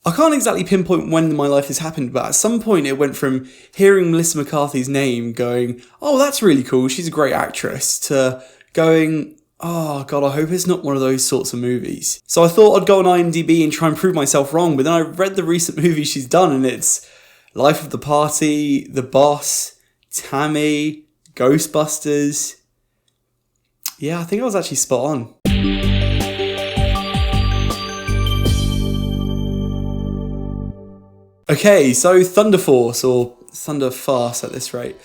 I can't exactly pinpoint when in my life this happened, but at some point it went from hearing Mellissa McCarthy's name going, oh, that's really cool, she's a great actress, to going, oh god, I hope it's not one of those sorts of movies. So I thought I'd go on IMDb and try and prove myself wrong, but then I read the recent movies she's done and it's Life of the Party, The Boss, Tammy, Ghostbusters. Yeah, I think I was actually spot on. Okay, so Thunder Force, or Thunder Farce at this rate.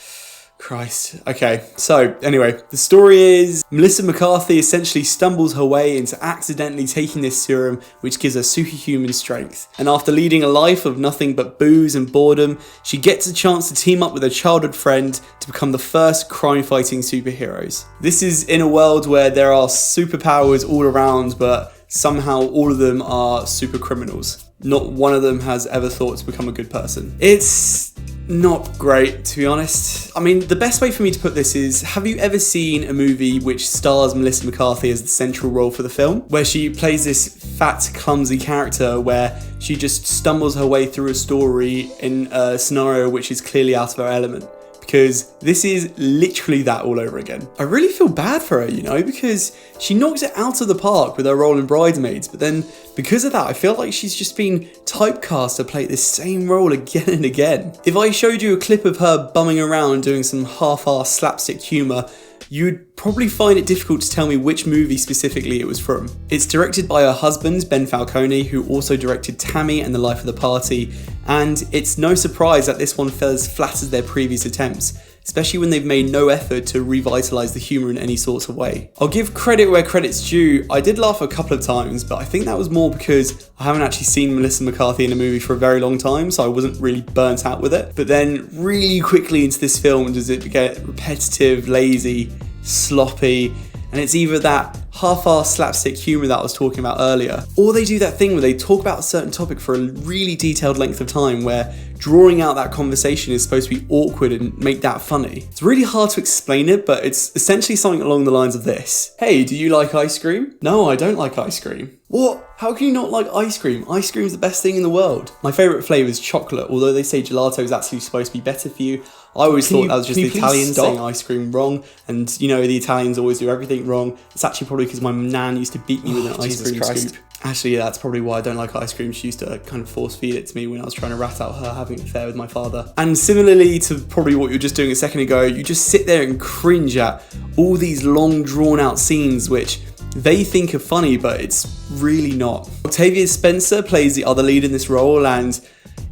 Christ. Okay, so anyway, the story is Mellissa McCarthy essentially stumbles her way into accidentally taking this serum which gives her superhuman strength. And after leading a life of nothing but booze and boredom, she gets a chance to team up with her childhood friend to become the first crime-fighting superheroes. This is in a world where there are superpowers all around, but somehow all of them are super criminals. Not one of them has ever thought to become a good person. It's not great, to be honest. I mean, the best way for me to put this is, have you ever seen a movie which stars Mellissa McCarthy as the central role for the film? Where she plays this fat, clumsy character where she just stumbles her way through a story in a scenario which is clearly out of her element. Because this is literally that all over again. I really feel bad for her, you know, because she knocked it out of the park with her role in Bridesmaids, but then because of that, I feel like she's just been typecast to play this same role again and again. If I showed you a clip of her bumming around doing some half-assed slapstick humour, you'd probably find it difficult to tell me which movie specifically it was from. It's directed by her husband, Ben Falcone, who also directed Tammy and The Life of the Party, and it's no surprise that this one fell as flat as their previous attempts, especially when they've made no effort to revitalise the humour in any sort of way. I'll give credit where credit's due. I did laugh a couple of times, but I think that was more because I haven't actually seen Mellissa McCarthy in a movie for a very long time, so I wasn't really burnt out with it. But then really quickly into this film does it get repetitive, lazy, sloppy, and it's either that half-assed slapstick humour that I was talking about earlier, or they do that thing where they talk about a certain topic for a really detailed length of time where drawing out that conversation is supposed to be awkward and make that funny. It's really hard to explain it, but it's essentially something along the lines of this. Hey, do you like ice cream? No, I don't like ice cream. What? How can you not like ice cream? Ice cream's the best thing in the world. My favourite flavour is chocolate, although they say gelato is actually supposed to be better for you. I always thought that was just the Italians saying ice cream wrong, and you know, the Italians always do everything wrong. It's actually probably because my nan used to beat me with an ice cream scoop. Actually, yeah, that's probably why I don't like ice cream. She used to kind of force feed it to me when I was trying to rat out her having an affair with my father. And similarly to probably what you were just doing a second ago, you just sit there and cringe at all these long drawn out scenes which they think are funny, but it's really not. Octavia Spencer plays the other lead in this role, and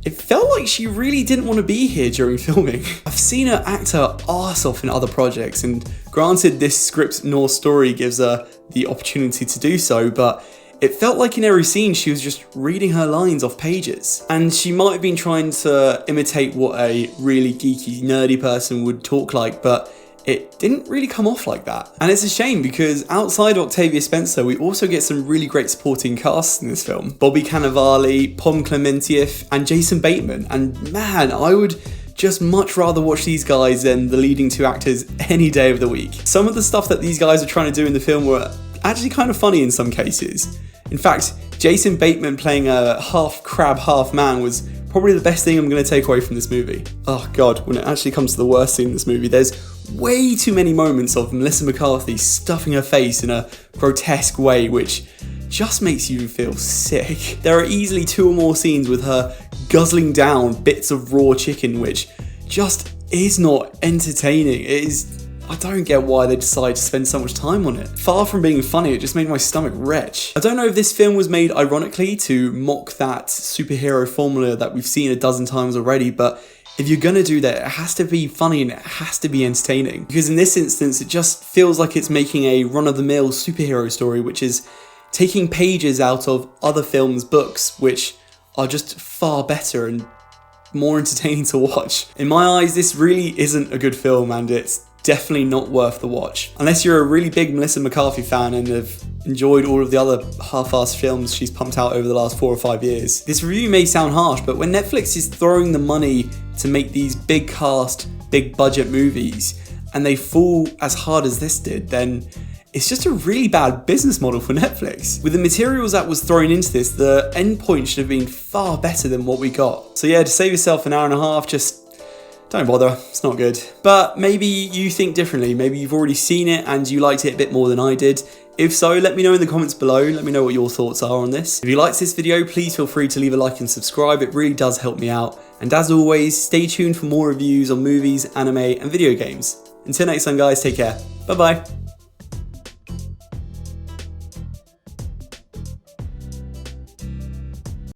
it felt like she really didn't want to be here during filming. I've seen her act her arse off in other projects, and granted this script nor story gives her the opportunity to do so, but it felt like in every scene she was just reading her lines off pages. And she might have been trying to imitate what a really geeky, nerdy person would talk like, but it didn't really come off like that. And it's a shame because outside Octavia Spencer, we also get some really great supporting casts in this film. Bobby Cannavale, Pom Klementieff, and Jason Bateman. And man, I would just much rather watch these guys than the leading two actors any day of the week. Some of the stuff that these guys are trying to do in the film were actually kind of funny in some cases. In fact, Jason Bateman playing a half crab, half man was probably the best thing I'm going to take away from this movie. Oh god, when it actually comes to the worst scene in this movie, there's way too many moments of Mellissa McCarthy stuffing her face in a grotesque way, which just makes you feel sick. There are easily 2 or more scenes with her guzzling down bits of raw chicken, which just is not entertaining. It is. I don't get why they decide to spend so much time on it. Far from being funny, it just made my stomach retch. I don't know if this film was made ironically to mock that superhero formula that we've seen a dozen times already, but if you're gonna do that, it has to be funny and it has to be entertaining. Because in this instance, it just feels like it's making a run-of-the-mill superhero story, which is taking pages out of other films' books, which are just far better and more entertaining to watch. In my eyes, this really isn't a good film, and it's definitely not worth the watch. Unless you're a really big Mellissa McCarthy fan and have enjoyed all of the other half-assed films she's pumped out over the last 4 or 5 years. This review may sound harsh, but when Netflix is throwing the money to make these big cast, big budget movies, and they fall as hard as this did, then It's just a really bad business model for Netflix. With the materials that was thrown into this, the end point should have been far better than what we got. So yeah, to save yourself an hour and a half, just don't bother, it's not good. But maybe you think differently, maybe you've already seen it and you liked it a bit more than I did. If so, let me know in the comments below, let me know what your thoughts are on this. If you liked this video, please feel free to leave a like and subscribe, it really does help me out. And as always, stay tuned for more reviews on movies, anime and video games. Until next time guys, take care, bye bye.